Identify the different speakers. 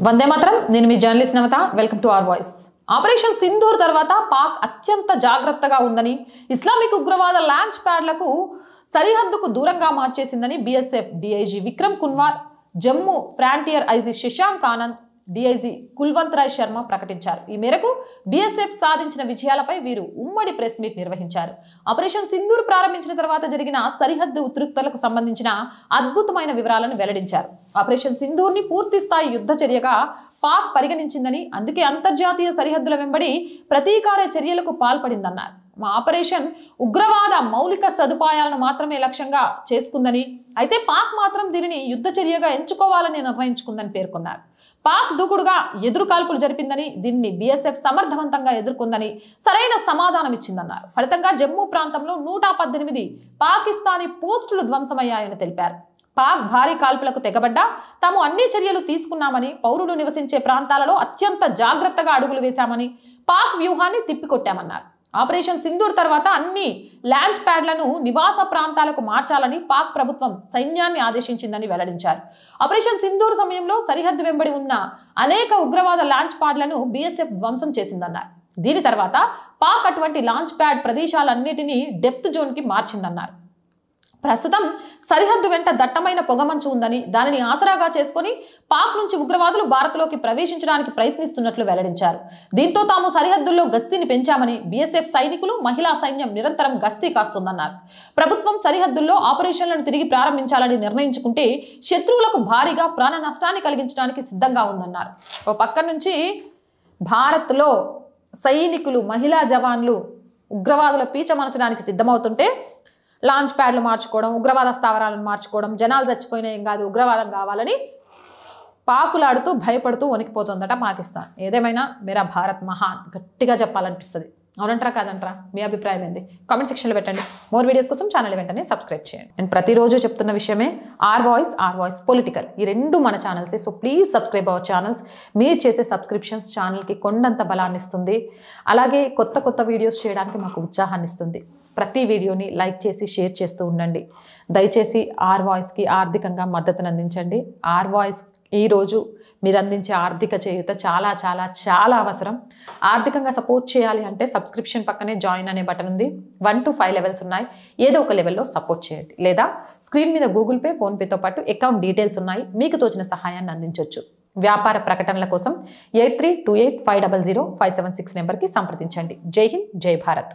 Speaker 1: వందే మాత్రం. నేను మీ journalist Navata. Welcome to our voice. Operation Sindoor తర్వాత పాక్ అత్యంత జాగ్రత్తగా ఉందని, ఇస్లామిక్ ఉగ్రవాద లాంచ్ ప్యాడ్లకు సరిహద్దుకు దూరంగా మార్చేసిందని BSF DIG Vikram Kunwar, Jammu frontier IG Shashank Anand, DIG Kulwant Rai Sharma ప్రకటించారు. ఈ మేరకు బీఎస్ఎఫ్ సాధించిన విజయాలపై వీరు ఉమ్మడి ప్రెస్ మీట్ నిర్వహించారు. ఆపరేషన్ సింధూర్ ప్రారంభించిన తర్వాత జరిగిన సరిహద్దు ఉద్రిక్తతలకు సంబంధించిన అద్భుతమైన వివరాలను వెల్లడించారు. ఆపరేషన్ సింధూర్ని పూర్తి స్థాయి యుద్ధ చర్యగా పాక్ పరిగణించిందని, అందుకే అంతర్జాతీయ సరిహద్దుల వెంబడి ప్రతీకార చర్యలకు పాల్పడిందన్నారు. మా ఆపరేషన్ ఉగ్రవాద మౌలిక సదుపాయాలను మాత్రమే లక్ష్యంగా చేసుకుందని, అయితే పాక్ మాత్రం దీనిని యుద్ధ చర్యగా ఎంచుకోవాలని నిర్ణయించుకుందని పేర్కొన్నారు. పాక్ దూకుడుగా ఎదురు కాల్పులు జరిపిందని, దీన్ని బీఎస్ఎఫ్ సమర్థవంతంగా ఎదుర్కొందని సరైన సమాధానం ఇచ్చిందన్నారు. ఫలితంగా జమ్మూ ప్రాంతంలో 118 పాకిస్తానీ పోస్టులు ధ్వంసమయ్యాయని తెలిపారు. పాక్ భారీ కాల్పులకు తెగబడ్డా తాము అన్ని చర్యలు తీసుకున్నామని, పౌరులు నివసించే ప్రాంతాలలో అత్యంత జాగ్రత్తగా అడుగులు వేశామని, పాక్ వ్యూహాన్ని తిప్పికొట్టామన్నారు. ఆపరేషన్ సింధూర్ తర్వాత అన్ని లాంచ్ ప్యాడ్లను నివాస ప్రాంతాలకు మార్చాలని పాక్ ప్రభుత్వం సైన్యాన్ని ఆదేశించిందని వెల్లడించారు. ఆపరేషన్ సింధూర్ సమయంలో సరిహద్దు వెంబడి ఉన్న అనేక ఉగ్రవాద లాంచ్ ప్యాడ్లను బీఎస్ఎఫ్ ధ్వంసం చేసిందన్నారు. దీని తర్వాత పాక్ అటువంటి లాంచ్ ప్యాడ్ ప్రదేశాలన్నిటినీ డెప్త్ జోన్కి మార్చిందన్నారు. ప్రస్తుతం సరిహద్దు వెంట దట్టమైన పొగమంచు ఉందని, దానిని ఆసరాగా చేసుకుని పాక్ నుంచి ఉగ్రవాదులు భారత్లోకి ప్రవేశించడానికి ప్రయత్నిస్తున్నట్లు వెల్లడించారు. దీంతో తాము సరిహద్దుల్లో గస్తీని పెంచామని, బీఎస్ఎఫ్ సైనికులు, మహిళా సైన్యం నిరంతరం గస్తీ కాస్తుందన్నారు. ప్రభుత్వం సరిహద్దుల్లో ఆపరేషన్లను తిరిగి ప్రారంభించాలని నిర్ణయించుకుంటే శత్రువులకు భారీగా ప్రాణ నష్టాన్ని కలిగించడానికి సిద్ధంగా ఉందన్నారు. ఓ పక్క నుంచి భారత్లో సైనికులు, మహిళా జవాన్లు ఉగ్రవాదుల పీచమనచడానికి సిద్ధమవుతుంటే లాంచ్ ప్యాడ్లు మార్చుకోవడం, ఉగ్రవాద స్థావరాలను మార్చుకోవడం, జనాలు చచ్చిపోయినా ఏం కాదు ఉగ్రవాదం కావాలని పాకులాడుతూ భయపడుతూ వణికిపోతుందట పాకిస్తాన్. ఏదేమైనా మేరా భారత్ మహాన్ గట్టిగా చెప్పాలనిపిస్తుంది. అవునంటారా కాదంటారా? మీ అభిప్రాయం ఏంది? కామెంట్ సెక్షన్లో పెట్టండి. మోర్ వీడియోస్ కోసం ఛానల్ వెంటనే సబ్స్క్రైబ్ చేయండి. నేను ప్రతిరోజు చెప్తున్న విషయమే ఆర్ వాయిస్ పొలిటికల్, ఈ రెండు మన ఛానల్సే. So please subscribe our channels. మీరు చేసే సబ్స్క్రిప్షన్స్ ఛానల్కి కొండంత బలాన్ని ఇస్తుంది. అలాగే కొత్త వీడియోస్ చేయడానికి మాకు ఉత్సాహాన్ని ఇస్తుంది. ప్రతి వీడియోని లైక్ చేసి షేర్ చేస్తూ ఉండండి. దయచేసి ఆర్ వాయిస్కి ఆర్థికంగా మద్దతును అందించండి. ఆర్ వాయిస్ ఈరోజు మీరు అందించే ఆర్థిక చేయూత చాలా చాలా చాలా అవసరం. ఆర్థికంగా సపోర్ట్ చేయాలి అంటే సబ్స్క్రిప్షన్ పక్కనే జాయిన్ అనే బటన్ ఉంది. 1 to 5 లెవెల్స్ ఉన్నాయి. ఏదో ఒక లెవెల్లో సపోర్ట్ చేయండి. లేదా స్క్రీన్ మీద గూగుల్ పే, ఫోన్పేతో పాటు అకౌంట్ డీటెయిల్స్ ఉన్నాయి. మీకు తోచిన సహాయాన్ని అందించవచ్చు. వ్యాపార ప్రకటనల కోసం 8328500576 నెంబర్కి సంప్రదించండి. జై హింద్, జై భారత్.